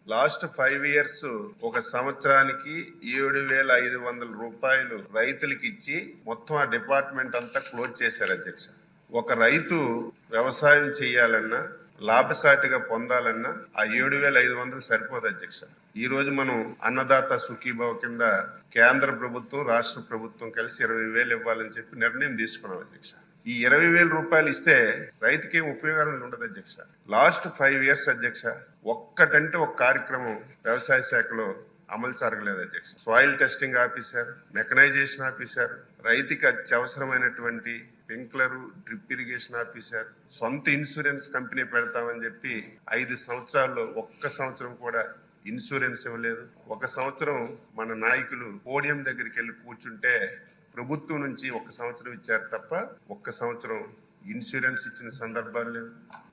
Last 5 years ఒక సంవత్సరానికి 7,500 రూపాయలు రైతులకి ఇచ్చి మొత్తం ఆ డిపార్ట్మెంట్ అంతా క్లోజ్ చేశారు అధ్యక్ష. ఒక రైతు వ్యవసాయం చేయాలన్నా లాభసాటిగా పొందాలన్నా ఆ 7,500 సరిపోదు అధ్యక్ష. ఈ రోజు మనం అన్నదాత సుఖీభావ కింద కేంద్ర ప్రభుత్వం రాష్ట్ర ప్రభుత్వం కలిసి 20,000 ఇవ్వాలని చెప్పి నిర్ణయం తీసుకున్నాం అధ్యక్ష. ఈ 20,000 రూపాయలు ఇస్తే రైతుకి ఏం ఉపయోగం ఉండదు అధ్యక్ష. లాస్ట్ 5 ఇయర్స్ అధ్యక్ష ఒక్కటంటే ఒక కార్యక్రమం వ్యవసాయ శాఖలో అమలు జరగలేదు అధ్యక్ష. సాయిల్ టెస్టింగ్ ఆపేశారు, మెకనైజేషన్ ఆపేశారు, రైతుకి అత్యవసరమైనటువంటి స్ప్రింక్లరు, డ్రిప్ ఇరిగేషన్ ఆపేశారు, సొంత ఇన్సూరెన్స్ కంపెనీ పెడతామని చెప్పి 5 సంవత్సరాల్లో ఒక్క సంవత్సరం కూడా ఇన్సూరెన్స్ ఇవ్వలేదు. ఒక సంవత్సరం మన నాయకులు పోడియం దగ్గరికి వెళ్ళి కూర్చుంటే ప్రభుత్వం నుంచి 1 సంవత్సరం ఇచ్చారు తప్ప 1 సంవత్సరం ఇన్సూరెన్స్ ఇచ్చిన సందర్భాలు లేవు.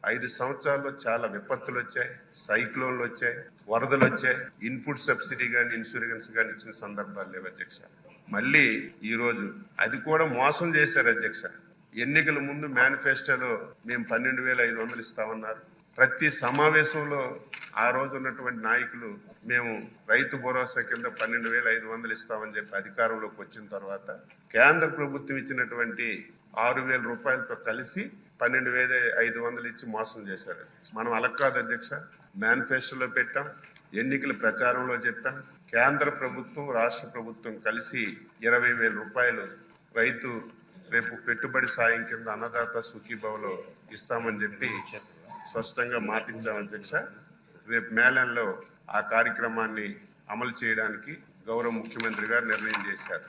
5 సంవత్సరాల్లో చాలా విపత్తులు వచ్చాయి, సైక్లోన్లు వచ్చాయి, వరదలు వచ్చాయి. ఇన్పుట్ సబ్సిడీ కానీ ఇన్సూరెన్స్ కానీ ఇచ్చిన సందర్భాలు లేవు అధ్యక్ష. మళ్ళీ ఈరోజు అది కూడా మోసం చేశారు అధ్యక్ష. ఎన్నికల ముందు మేనిఫెస్టోలో మేము 12,500 ఇస్తామన్నారు. ప్రతి సమావేశంలో ఆ రోజు ఉన్నటువంటి నాయకులు మేము రైతు భరోసా కింద 12,500 ఇస్తామని చెప్పి అధికారంలోకి వచ్చిన తర్వాత కేంద్ర ప్రభుత్వం ఇచ్చినటువంటి 6,000 రూపాయలతో కలిసి 12,500 ఇచ్చి మోసం చేశారు. మనం అలా కాదు అధ్యక్ష. మేనిఫెస్టోలో పెట్టాం, ఎన్నికల ప్రచారంలో చెప్పాం. కేంద్ర ప్రభుత్వం రాష్ట్ర ప్రభుత్వం కలిసి 20,000 రూపాయలు రైతు రేపు పెట్టుబడి సాయం కింద అన్నదాత సుఖీభావలో ఇస్తామని చెప్పి స్పష్టంగా మాటించాం అధ్యక్ష. రేపు మేళంలో ఆ కార్యక్రమాన్ని అమలు చేయడానికి గౌరవ ముఖ్యమంత్రి గారు నిర్ణయం చేశారు.